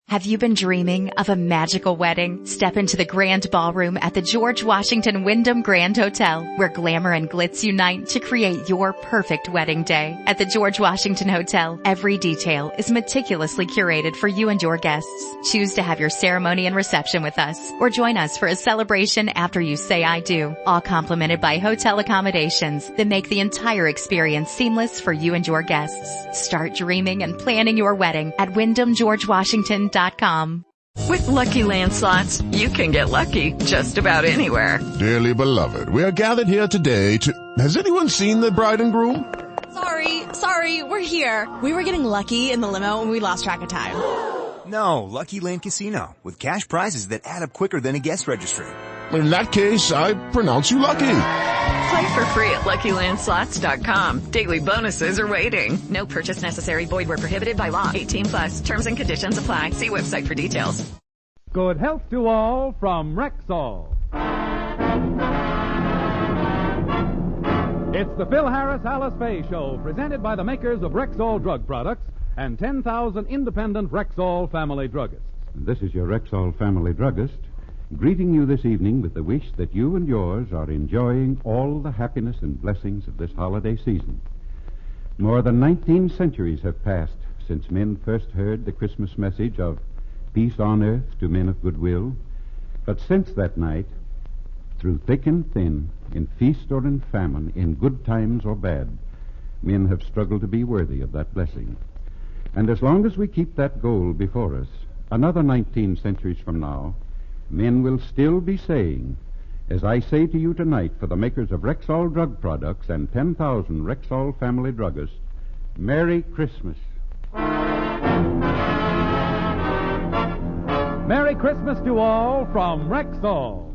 Have you been dreaming of a magical wedding? Step into the grand ballroom at the George Washington Wyndham Grand Hotel, where glamour and glitz unite to create your perfect wedding day. At the George Washington Hotel, every detail is meticulously curated for you and your guests. Choose to have your ceremony and reception with us, or join us for a celebration after you say I do. All complimented by hotel accommodations that make the entire experience seamless for you and your guests. Start dreaming and planning your wedding at WyndhamGeorgeWashington.com. With Lucky Land Slots, you can get lucky just about anywhere. Dearly beloved, we are gathered here today to... Has anyone seen the bride and groom? Sorry, we're here. We were getting lucky in the limo and we lost track of time. No, Lucky Land Casino, with cash prizes that add up quicker than a guest registry. In that case, I pronounce you lucky. Play for free at LuckyLandSlots.com. Daily bonuses are waiting. No purchase necessary. Void where prohibited by law. 18+. Terms and conditions apply. See website for details. Good health to all from Rexall. It's the Phil Harris Alice Faye Show, presented by the makers of Rexall drug products and 10,000 independent Rexall family druggists. This is your Rexall family druggist, greeting you this evening with the wish that you and yours are enjoying all the happiness and blessings of this holiday season. More than 19 centuries have passed since men first heard the Christmas message of peace on earth to men of goodwill. But since that night, through thick and thin, in feast or in famine, in good times or bad, men have struggled to be worthy of that blessing. And as long as we keep that goal before us, another 19 centuries from now, men will still be saying, as I say to you tonight for the makers of Rexall drug products and 10,000 Rexall family druggists, Merry Christmas. Merry Christmas to all from Rexall.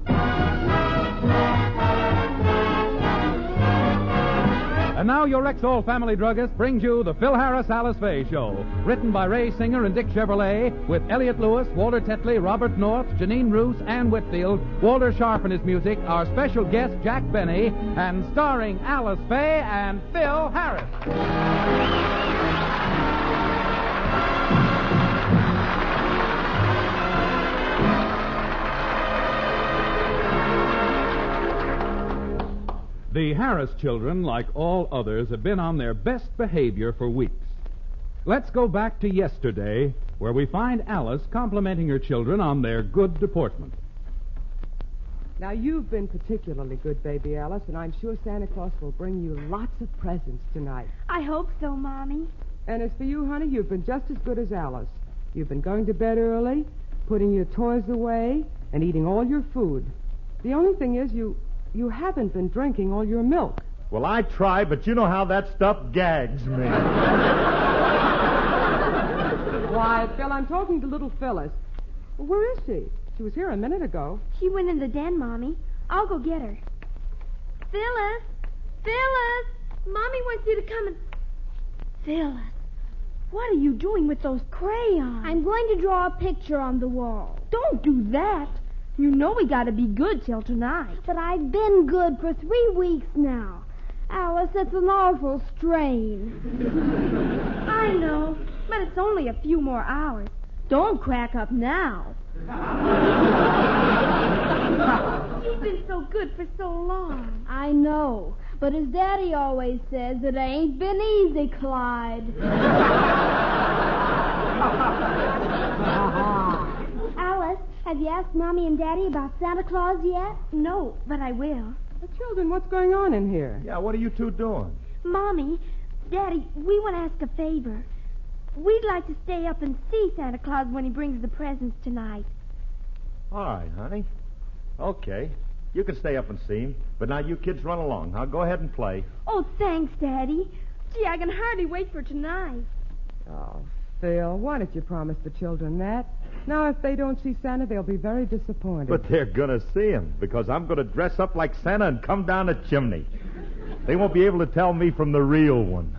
And now your Rexall family druggist brings you the Phil Harris Alice Faye Show, written by Ray Singer and Dick Chevrolet, with Elliot Lewis, Walter Tetley, Robert North, Janine Roos, Ann Whitfield, Walter Sharp and his music, our special guest Jack Benny, and starring Alice Faye and Phil Harris. The Harris children, like all others, have been on their best behavior for weeks. Let's go back to yesterday, where we find Alice complimenting her children on their good deportment. Now, you've been particularly good, baby Alice, and I'm sure Santa Claus will bring you lots of presents tonight. I hope so, Mommy. And as for you, honey, you've been just as good as Alice. You've been going to bed early, putting your toys away, and eating all your food. The only thing is you haven't been drinking all your milk. Well, I try, but you know how that stuff gags me. Why, Phil, I'm talking to little Phyllis. Well, where is she? She was here a minute ago. She went in the den, Mommy. I'll go get her. Phyllis! Mommy wants you to come and... Phyllis, what are you doing with those crayons? I'm going to draw a picture on the wall. Don't do that. You know we gotta be good till tonight. But I've been good for 3 weeks now. Alice, that's an awful strain. I know, but it's only a few more hours. Don't crack up now. You've been so good for so long. I know, but as Daddy always says, it ain't been easy, Clyde. Alice, have you asked Mommy and Daddy about Santa Claus yet? No, but I will. Well, children, what's going on in here? Yeah, what are you two doing? Mommy, Daddy, we want to ask a favor. We'd like to stay up and see Santa Claus when he brings the presents tonight. All right, honey. Okay. You can stay up and see him. But now you kids run along. Now go ahead and play. Oh, thanks, Daddy. Gee, I can hardly wait for tonight. Oh, Phil, why don't you promise the children that? Now, if they don't see Santa, they'll be very disappointed. But they're going to see him, because I'm going to dress up like Santa and come down the chimney. They won't be able to tell me from the real one.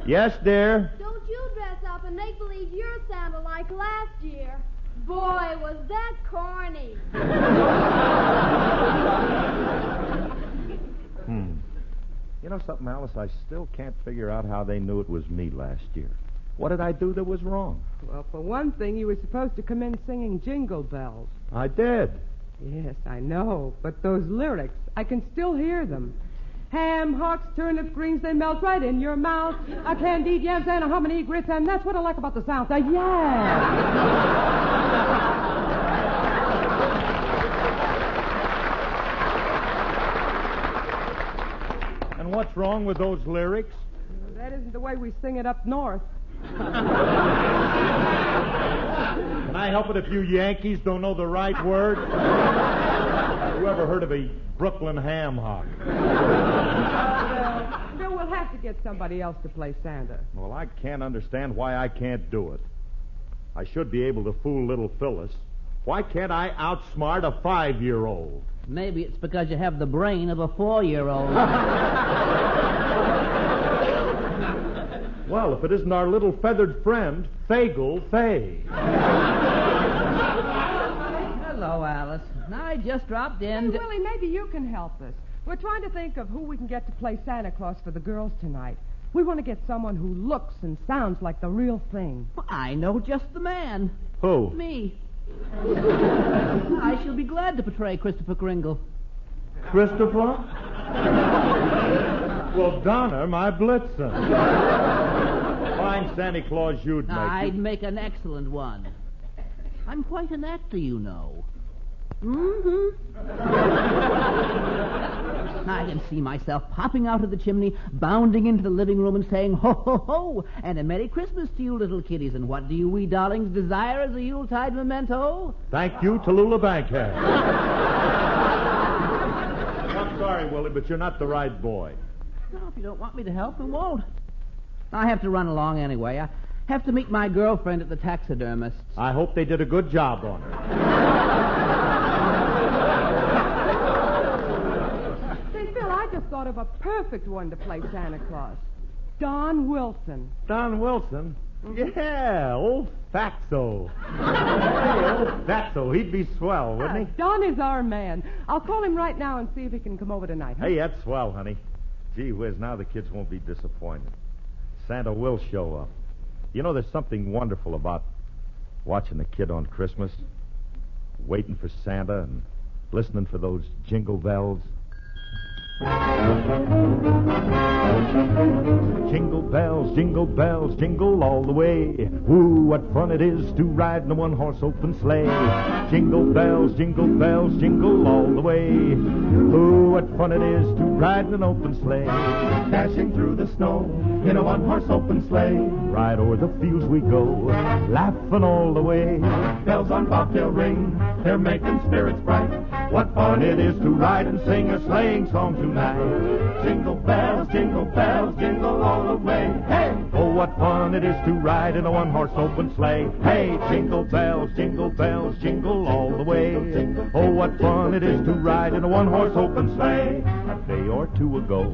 Yes, dear? Don't you dress up and make believe you're Santa like last year. Boy, was that corny. You know something, Alice? I still can't figure out how they knew it was me last year. What did I do that was wrong? Well, for one thing, you were supposed to come in singing Jingle Bells. I did. Yes, I know. But those lyrics, I can still hear them. Ham, hocks, turnip greens, they melt right in your mouth. A candied yams and a hominy grits, and that's what I like about the South. And what's wrong with those lyrics? That isn't the way we sing it up north. Can I help it if you Yankees don't know the right word? You ever heard of a Brooklyn ham hock? Bill, we'll have to get somebody else to play Santa. Well, I can't understand why I can't do it. I should be able to fool little Phyllis. Why can't I outsmart a 5-year-old? Maybe it's because you have the brain of a 4-year-old. Well, if it isn't our little feathered friend, Faye. Hello, Alice. I just dropped in. Hey, Willie, maybe you can help us. We're trying to think of who we can get to play Santa Claus for the girls tonight. We want to get someone who looks and sounds like the real thing. Well, I know just the man. Who? Me. I shall be glad to portray Christopher Kringle. Christopher? Well, Donner, my Blitzen. Fine Santa Claus you'd make. I'd make an excellent one. I'm quite an actor, you know. Mm-hmm. I can see myself popping out of the chimney, bounding into the living room and saying, ho, ho, ho, and a Merry Christmas to you, little kiddies. And what do you wee darlings desire as a Yuletide memento? Thank you, Tallulah Bankhead. I'm sorry, Willie, but you're not the right boy. No, if you don't want me to help, then won't. I have to run along anyway. I have to meet my girlfriend at the taxidermist's. I hope they did a good job on her. Say, Phil, I just thought of a perfect one to play Santa Claus. Don Wilson. Don Wilson? Yeah, old Fatso. Hey, old Fatso. He'd be swell, wouldn't he? Don is our man. I'll call him right now and see if he can come over tonight. Huh? Hey, that's swell, honey. Gee whiz, now the kids won't be disappointed. Santa will show up. You know, there's something wonderful about watching a kid on Christmas, waiting for Santa and listening for those jingle bells. Jingle bells, jingle all the way. Ooh, what fun it is to ride in a one-horse open sleigh. Jingle bells, jingle all the way. Ooh, what fun it is to ride in an open sleigh. Dashing through the snow in a one-horse open sleigh. Right o'er the fields we go, laughing all the way. Bells on bobtail ring, they're making spirits bright. What fun it is to ride and sing a sleighing song tonight. Jingle bells, jingle all the way. Hey! Oh, what fun it is to ride in a one-horse open sleigh. Hey, jingle bells, jingle all the way. Oh, what fun it is to ride in a one-horse open sleigh. A day or two ago,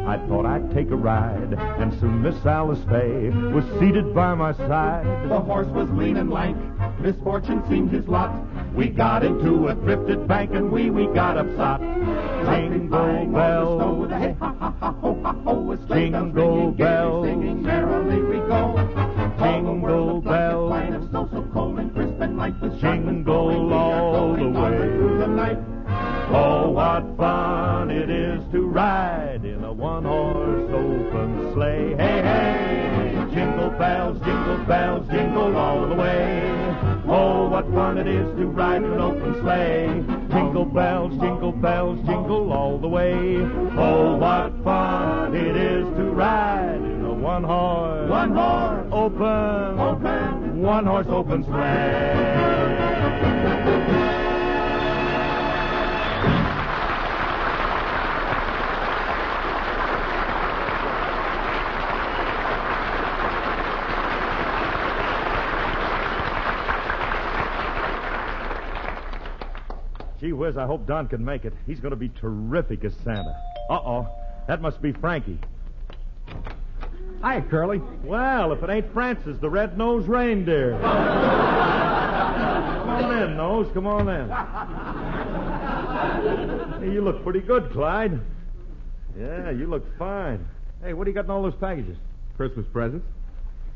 I thought I'd take a ride, and soon Miss Alice Faye was seated by my side. The horse was lean and lank, misfortune seemed his lot. We got into a thrifted bank and we got upsot. Jingle bells, hey, ha, ha, ha, ho, ha, ho, jingle bells, singing merrily we go. Jingle bells, so cold and crisp and light, jingle all the way through the night. Oh, what fun it is to ride in a one-horse open sleigh. Hey, hey, jingle bells, jingle all the way. Oh, what fun it is to ride in an open sleigh. Jingle bells, jingle all the way. Oh, what fun it is to ride in a one-horse open sleigh. Gee whiz, I hope Don can make it. He's going to be terrific as Santa. Uh-oh. That must be Frankie. Hi, Curly. Well, if it ain't Francis, the red-nosed reindeer. Come on in, Nose. Come on in. Hey, you look pretty good, Clyde. Yeah, you look fine. Hey, what do you got in all those packages? Christmas presents.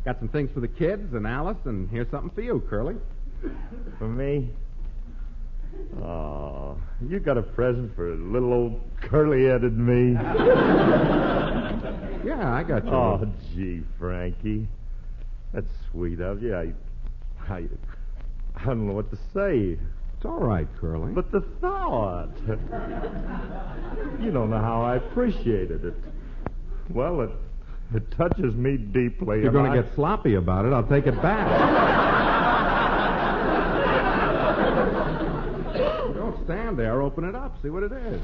Got some things for the kids and Alice, and here's something for you, Curly. For me? Oh, you got a present for little old curly-headed me. Yeah, I got you. Oh, gee, Frankie. That's sweet of you. I don't know what to say. It's all right, Curly. But the thought. You don't know how I appreciated it. Well, it touches me deeply. If you're going to get sloppy about it, I'll take it back. Don't stand there. Open it up. See what it is.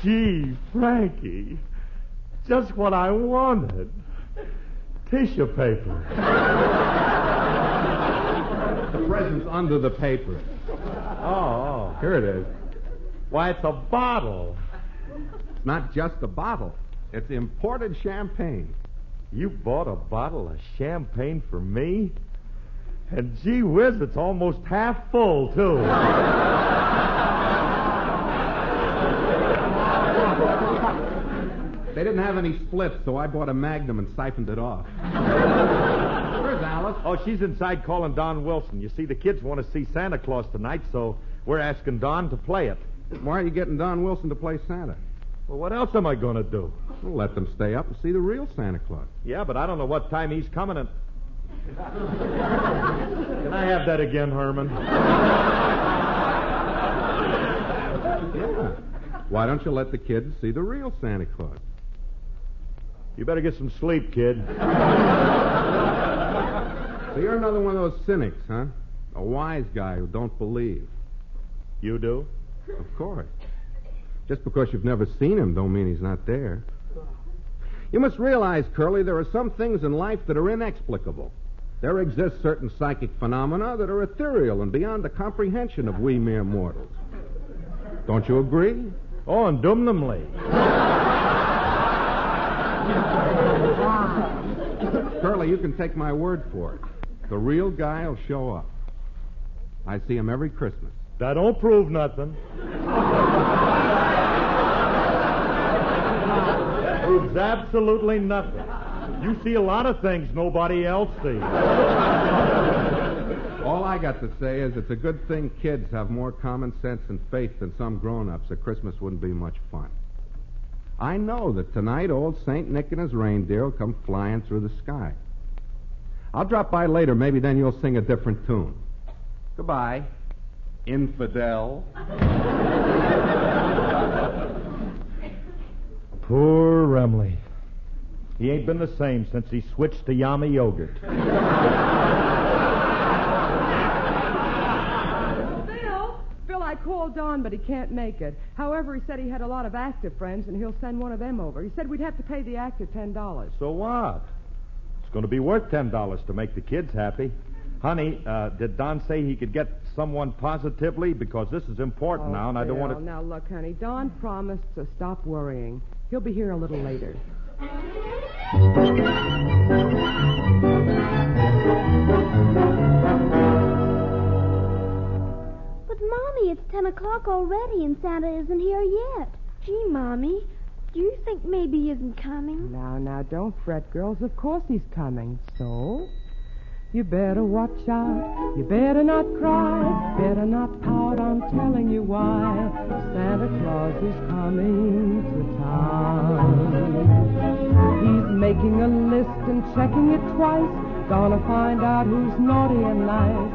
Gee, Frankie. Just what I wanted. Tissue paper. The present's under the paper. Oh. Here it is. Why, it's a bottle. It's not just a bottle. It's imported champagne. You bought a bottle of champagne for me? And gee whiz, it's almost half full, too. They didn't have any splits, so I bought a Magnum and siphoned it off. Where's Alice? Oh, she's inside calling Don Wilson. You see, the kids want to see Santa Claus tonight, so we're asking Don to play it. Why are you getting Don Wilson to play Santa? Well, what else am I going to do? We'll let them stay up and see the real Santa Claus. Yeah, but I don't know what time he's coming and... Can I have that again, Herman? Yeah. Why don't you let the kids see the real Santa Claus? You better get some sleep, kid. So you're another one of those cynics, huh? A wise guy who don't believe. You do? Of course. Just because you've never seen him don't mean he's not there. You must realize, Curly, there are some things in life that are inexplicable. There exist certain psychic phenomena that are ethereal and beyond the comprehension of we mere mortals. Don't you agree? Oh, indubitably. Curly, you can take my word for it. The real guy will show up. I see him every Christmas. That don't prove nothing. That proves absolutely nothing. You see a lot of things nobody else sees. All I got to say is it's a good thing kids have more common sense and faith than some grown-ups, or Christmas wouldn't be much fun. I know that tonight old St. Nick and his reindeer will come flying through the sky. I'll drop by later. Maybe then you'll sing a different tune. Goodbye, infidel. Poor Remley. He ain't been the same since he switched to Yama yogurt. Phil, I called Don, but he can't make it. However, he said he had a lot of active friends, and he'll send one of them over. He said we'd have to pay the actor $10. So what? It's going to be worth $10 to make the kids happy. Honey, did Don say he could get someone positively? Because this is important now, and I don't want to... Now, look, honey, Don promised to stop worrying. He'll be here a little later. But, Mommy, it's 10 o'clock already, and Santa isn't here yet. Gee, Mommy, do you think maybe he isn't coming? Now, don't fret, girls. Of course he's coming. So... you better watch out, you better not cry, better not pout, I'm telling you why. Santa Claus is coming to town. He's making a list and checking it twice, gonna find out who's naughty and nice.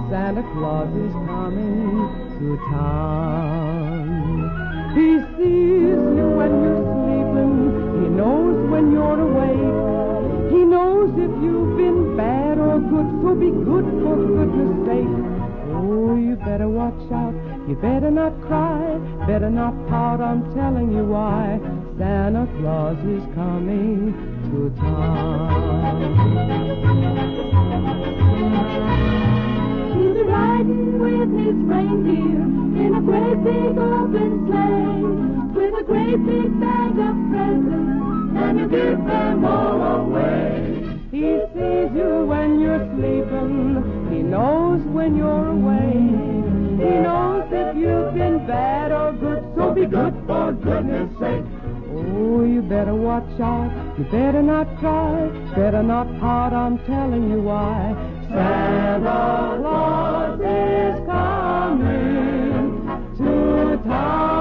Santa Claus is coming to town. He sees you when you're sleeping, he knows when you're awake. He knows if you've been bad or good, so be good for goodness sake. Oh, you better watch out, you better not cry, better not pout, I'm telling you why. Santa Claus is coming to town. He'll be riding with his reindeer in a great big open sleigh, with a great big bag of presents, and you give them all away. He sees you when you're sleeping, he knows when you're away. He knows if you've been bad or good, so be good for goodness sake. Oh, Oh, you better watch out. You better not try. Better not pout. I'm telling you why. Santa Claus is coming to town.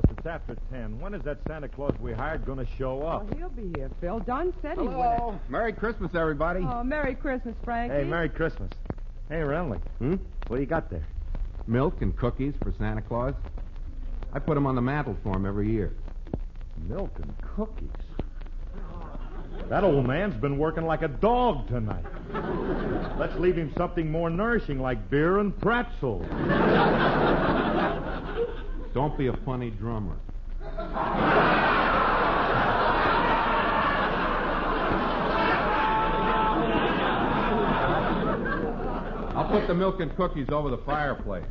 It's after 10. When is that Santa Claus we hired going to show up? Oh, he'll be here, Phil. Don said he would. Hello. Merry Christmas, everybody. Oh, Merry Christmas, Frankie. Hey, Merry Christmas. Hey, Renly. What do you got there? Milk and cookies for Santa Claus. I put them on the mantle for him every year. Milk and cookies? That old man's been working like a dog tonight. Let's leave him something more nourishing like beer and pretzels. Don't be a funny drummer. I'll put the milk and cookies over the fireplace.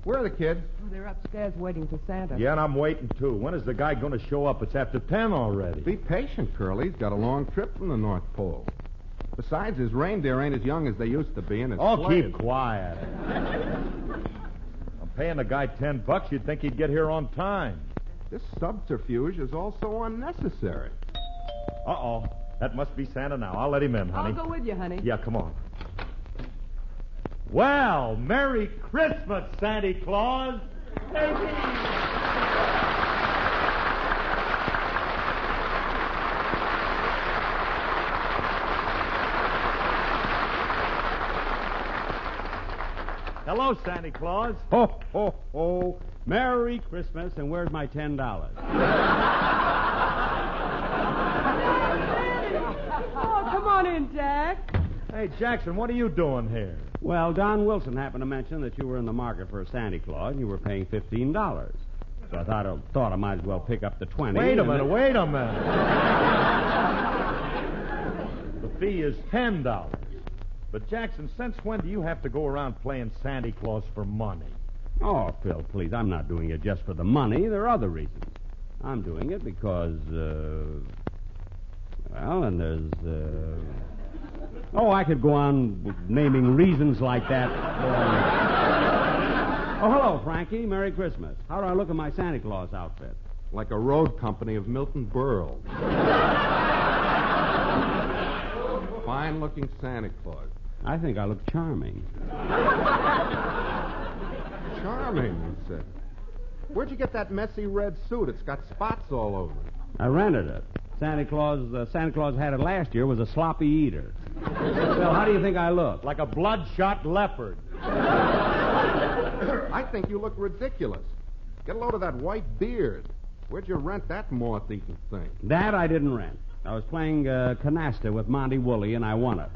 Where are the kids? Oh, they're upstairs waiting for Santa. Yeah, and I'm waiting, too. When is the guy going to show up? It's after 10 already. Be patient, Curly. He's got a long trip from the North Pole. Besides, his reindeer ain't as young as they used to be, and his sleigh... keep quiet. Paying the guy $10, you'd think he'd get here on time. This subterfuge is also unnecessary. Uh-oh. That must be Santa now. I'll let him in, honey. I'll go with you, honey. Yeah, come on. Well, Merry Christmas, Santa Claus. Hello, Santa Claus. Ho, ho, ho. Merry Christmas, and where's my $10? Oh, come on in, Jack. Hey, Jackson, what are you doing here? Well, Don Wilson happened to mention that you were in the market for a Santa Claus, and you were paying $15. So I thought I might as well pick up the 20. Wait a minute. The fee is $10. But, Jackson, since when do you have to go around playing Santa Claus for money? Oh, Phil, please, I'm not doing it just for the money. There are other reasons. I'm doing it because, and there's, I could go on naming reasons like that. Oh, hello, Frankie. Merry Christmas. How do I look in my Santa Claus outfit? Like a road company of Milton Berle. Fine-looking Santa Claus. I think I look charming. Charming, you said. Where'd you get that messy red suit? It's got spots all over it. I rented it. Santa Claus had it last year, was a sloppy eater. Well, how do you think I look? Like a bloodshot leopard. I think you look ridiculous. Get a load of that white beard. Where'd you rent that moth-eaten thing? That I didn't rent. I was playing canasta with Monty Woolley, and I won it.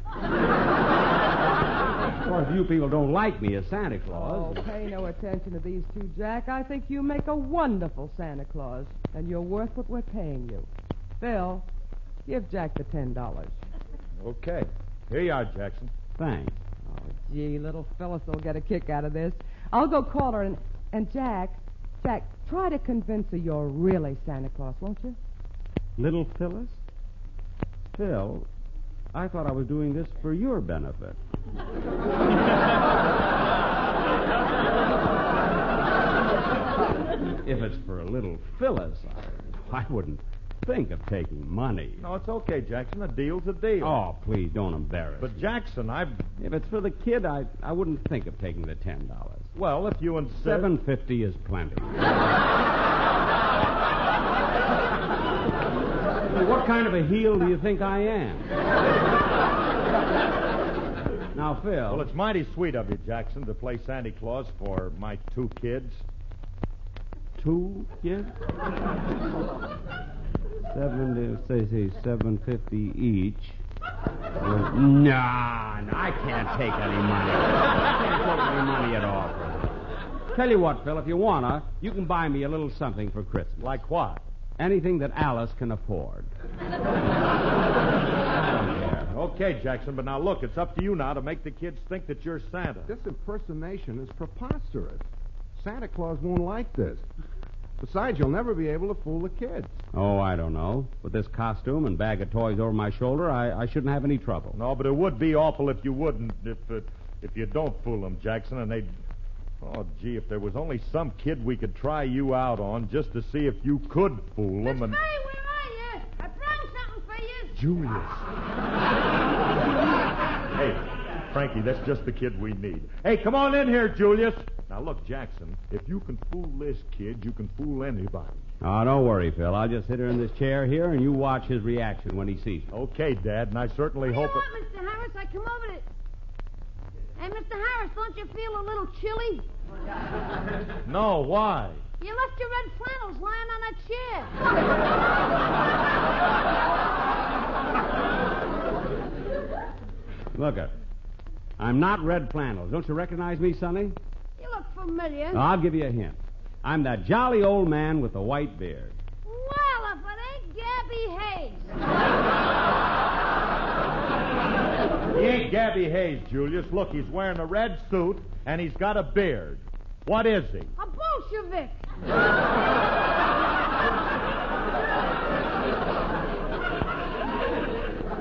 Of course, you people don't like me as Santa Claus. Oh, pay no attention to these two, Jack. I think you make a wonderful Santa Claus, and you're worth what we're paying you. Phil, give Jack the $10. Okay. Here you are, Jackson. Thanks. Oh, gee, little Phyllis will get a kick out of this. I'll go call her, and Jack, try to convince her you're really Santa Claus, won't you? Little Phyllis? Phil, I thought I was doing this for your benefit. If it's for a little Phyllis, I wouldn't think of taking money. No, it's okay, Jackson. A deal's a deal. Oh, please, don't embarrass But, me. Jackson, If it's for the kid, I wouldn't think of taking the $10. Well, if you insist... $7.50 is plenty. What kind of a heel do you think I am? Now, Phil... Well, it's mighty sweet of you, Jackson, to play Santa Claus for my 2 kids. 2 kids? $7.50 each. Nah, I can't take any money. I can't take any money at all. Tell you what, Phil, if you wanna, you can buy me a little something for Christmas. Like what? Anything that Alice can afford. Okay, Jackson, but now look, it's up to you now to make the kids think that you're Santa. This impersonation is preposterous. Santa Claus won't like this. Besides, you'll never be able to fool the kids. Oh, I don't know. With this costume and bag of toys over my shoulder, I shouldn't have any trouble. No, but it would be awful if you wouldn't, if you don't fool them, Jackson, and they'd... Oh, gee, if there was only some kid we could try you out on just to see if you could fool them and... Faye, where are you? I brought something for you. Julius. Hey, Frankie, that's just the kid we need. Hey, come on in here, Julius. Now, look, Jackson, if you can fool this kid, you can fool anybody. Oh, don't worry, Phil. I'll just sit her in this chair here, and you watch his reaction when he sees me. Okay, Dad, and I certainly hope... What, Mr. Harris? I come over to... Hey, Mr. Harris, don't you feel a little chilly? No, why? You left your red flannels lying on that chair. Look it. I'm not Red Flannels. Don't you recognize me, Sonny? You look familiar. I'll give you a hint. I'm that jolly old man with the white beard. Well, if it ain't Gabby Hayes. He ain't Gabby Hayes, Julius. Look, he's wearing a red suit, and he's got a beard. What is he? A Bolshevik.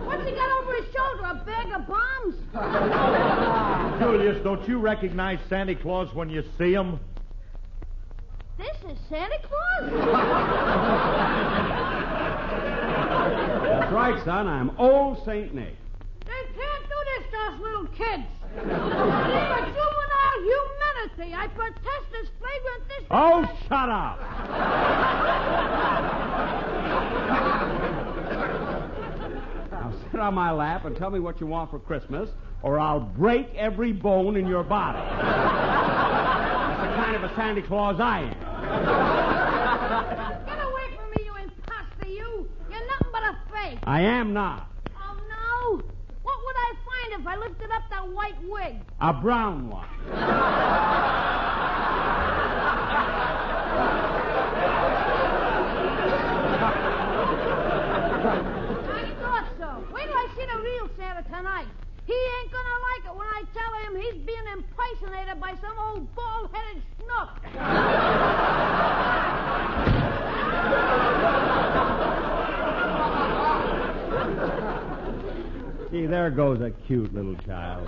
What's he got over his shoulder? A bag of bombs? Julius, don't you recognize Santa Claus when you see him? This is Santa Claus? That's right, son. I'm old St. Nick. They can't do this to us little kids. For juvenile humanity, I protest this flagrant dis... Oh, shut up! Now sit on my lap and tell me what you want for Christmas, or I'll break every bone in your body. That's the kind of a Santa Claus I am. Get away from me, you imposter, you. You're nothing but a fake. I am not. Oh, no? What would I find if I lifted up that white wig? A brown one. I thought so. Wait till I see the real Santa tonight. He ain't gonna like it when I tell him he's being impersonated by some old bald-headed schnook. See, there goes a cute little child.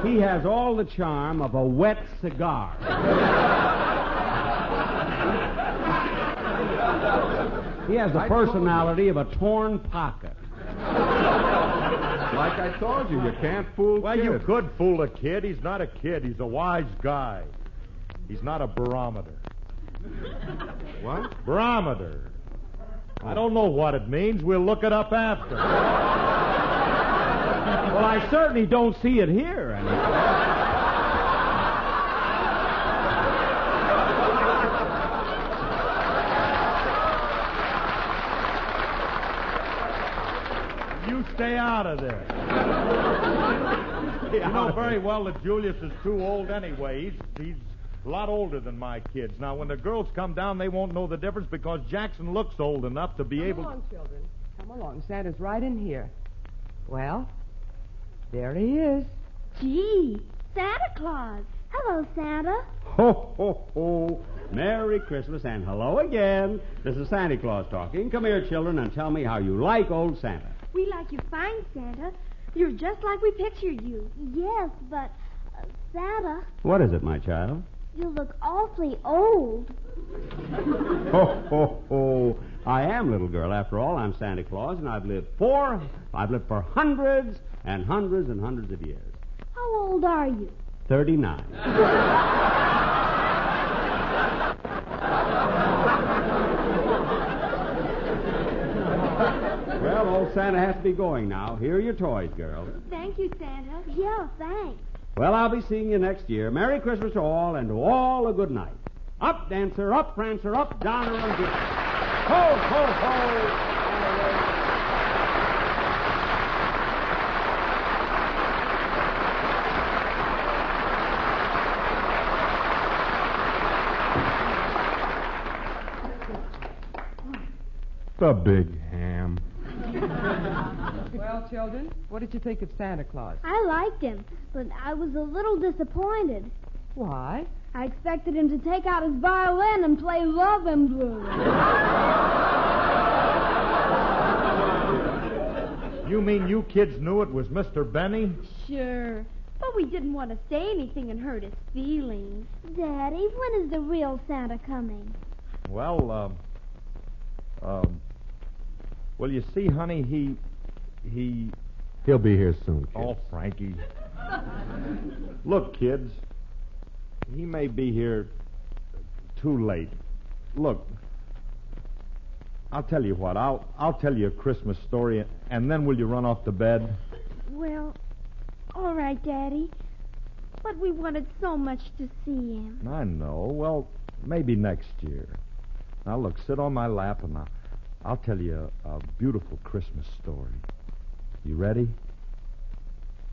He has all the charm of a wet cigar. He has the personality of a torn pocket. Like I told you, you can't fool Well, kids. you could fool a kid. He's not a kid. He's a wise guy. He's not a barometer. What? Barometer. I don't know what it means. We'll look it up after. Well, I certainly don't see it here anyway. You stay out of there. You know very well that Julius is too old anyway. He's a lot older than my kids. Now, when the girls come down, they won't know the difference because Jackson looks old enough to be able... Come along, children. Come along. Santa's right in here. Well, there he is. Gee, Santa Claus. Hello, Santa. Ho, ho, ho. Merry Christmas and hello again. This is Santa Claus talking. Come here, children, and tell me how you like old Santa. We like you fine, Santa. You're just like we pictured you. Yes, but, Santa, What is it, my child? you look awfully old. Ho, ho, ho. I am, little girl. After all, I'm Santa Claus, and I've lived for hundreds and hundreds and hundreds of years. How old are you? 39. Well, old Santa has to be going now. Here are your toys, girls. Thank you, Santa. Yeah, thanks. Well, I'll be seeing you next year. Merry Christmas to all, and to all a good night. Up, dancer, up, prancer, up, downer, and good. Ho, ho, ho! The big ham. Well, children, what did you think of Santa Claus? I liked him, but I was a little disappointed. Why? I expected him to take out his violin and play Love and Blue. You mean you kids knew it was Mr. Benny? Sure. But we didn't want to say anything and hurt his feelings. Daddy, when is the real Santa coming? Well, you see, honey, He'll be here soon, kid. Oh, Frankie. Look, kids, he may be here too late. Look, I'll tell you what. I'll tell you a Christmas story, and then will you run off to bed? Well, all right, Daddy. But we wanted so much to see him. I know. Well, maybe next year. Now, look, sit on my lap, and I'll tell you a beautiful Christmas story. You ready?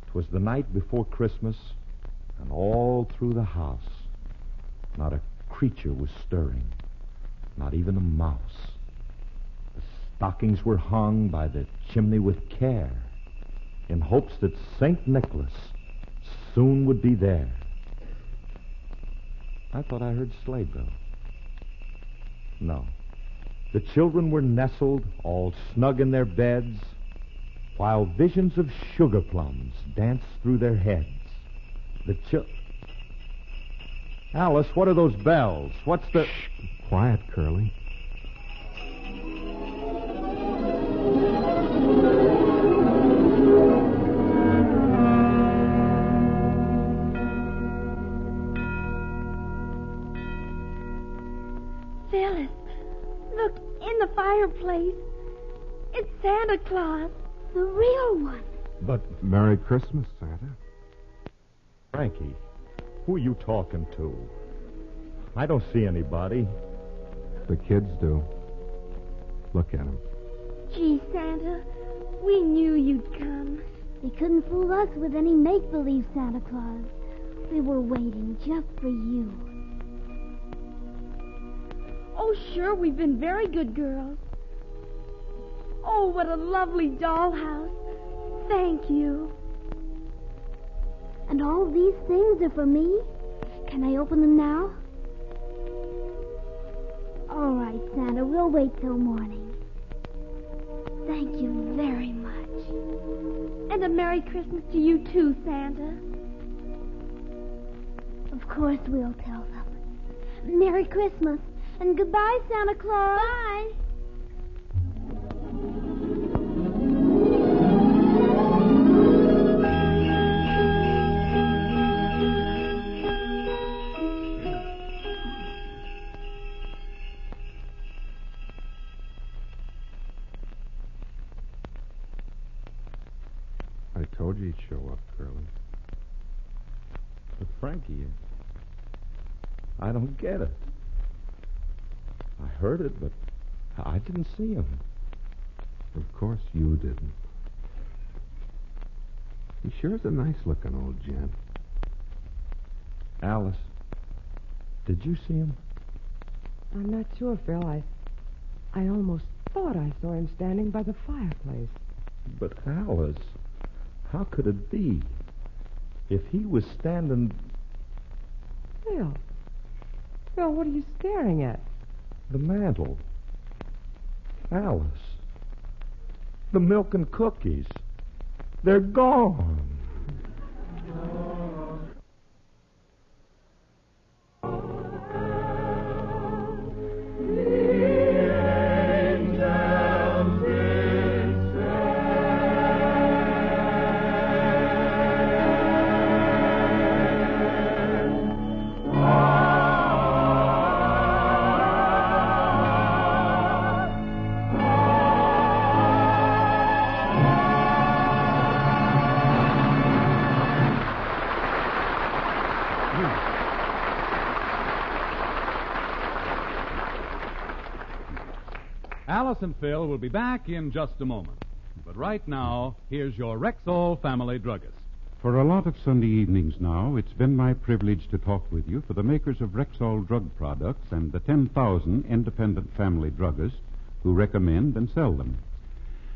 'Twas the night before Christmas, and all through the house, not a creature was stirring, not even a mouse. The stockings were hung by the chimney with care, in hopes that St. Nicholas soon would be there. I thought I heard sleigh bells. No. The children were nestled, all snug in their beds, while visions of sugar plums danced through their heads. Alice, what are those bells? What's the... Shh. Quiet, Curly. Phyllis, look, in the fireplace. It's Santa Claus, the real one. But... Merry Christmas, Santa. Frankie, who are you talking to? I don't see anybody. The kids do. Look at them. Gee, Santa, we knew you'd come. They couldn't fool us with any make-believe Santa Claus. We were waiting just for you. Oh, sure, we've been very good girls. Oh, what a lovely dollhouse. Thank you. And all these things are for me? Can I open them now? All right, Santa, we'll wait till morning. Thank you very much. And a Merry Christmas to you, too, Santa. Of course we'll tell them. Merry Christmas, and goodbye, Santa Claus. Bye. I told you he'd show up, Curly. But Frankie, I don't get it. I heard it, but I didn't see him. Of course you didn't. He sure is a nice-looking old gent. Alice, did you see him? I'm not sure, Phil. I almost thought I saw him standing by the fireplace. But Alice, how could it be? If he was standing... Phil, what are you staring at? The mantle. Alice. The milk and cookies. They're gone. Alice and Phil will be back in just a moment. But right now, here's your Rexall family druggist. For a lot of Sunday evenings now, it's been my privilege to talk with you for the makers of Rexall drug products and the 10,000 independent family druggists who recommend and sell them.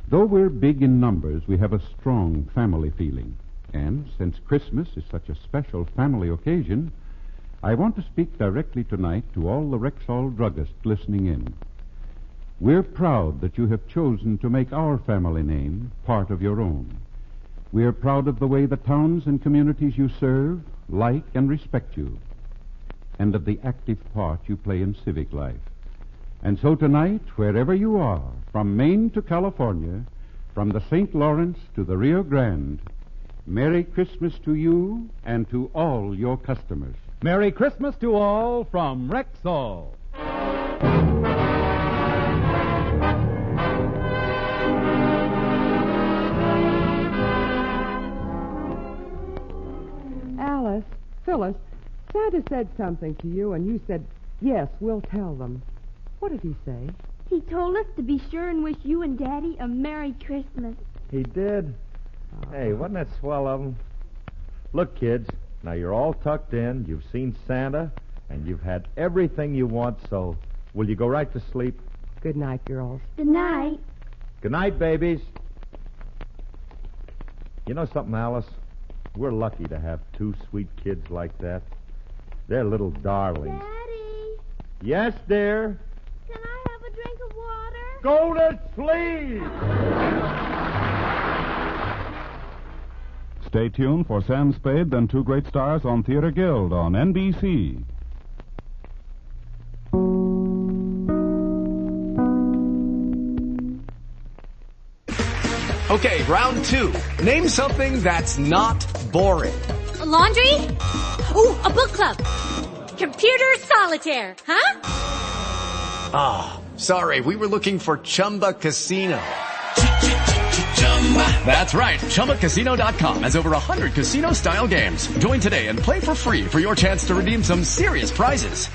Though we're big in numbers, we have a strong family feeling. And since Christmas is such a special family occasion, I want to speak directly tonight to all the Rexall druggists listening in. We're proud that you have chosen to make our family name part of your own. We're proud of the way the towns and communities you serve like and respect you, and of the active part you play in civic life. And so tonight, wherever you are, from Maine to California, from the St. Lawrence to the Rio Grande, Merry Christmas to you and to all your customers. Merry Christmas to all from Rexall. Alice, Phyllis, Santa said something to you, and you said, yes, we'll tell them. What did he say? He told us to be sure and wish you and Daddy a Merry Christmas. He did? Hey, wasn't that swell of him? Look, kids, now you're all tucked in, you've seen Santa, and you've had everything you want, so will you go right to sleep? Good night, girls. Good night. Good night, babies. You know something, Alice? We're lucky to have two sweet kids like that. They're little darlings. Daddy, Yes, dear? can I have a drink of water? Go to sleep! Stay tuned for Sam Spade, then Two Great Stars on Theater Guild on NBC. Okay, round two. Name something that's not boring. A laundry? Ooh, a book club. Computer solitaire, huh? Ah, sorry, we were looking for Chumba Casino. That's right. ChumbaCasino.com has over 100 casino-style games. Join today and play for free for your chance to redeem some serious prizes.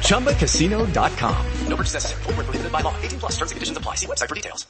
ChumbaCasino.com. No purchase necessary. Void where prohibited by law. 18+ terms and conditions apply. See website for details.